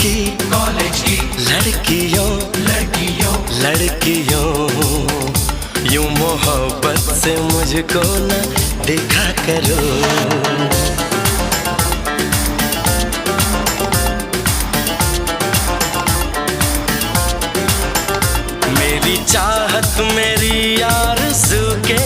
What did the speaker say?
College की लड़कियों लड़कियों यूं मोहब्बत से मुझको न देखा करो। मेरी चाहत मेरी आरज़ू के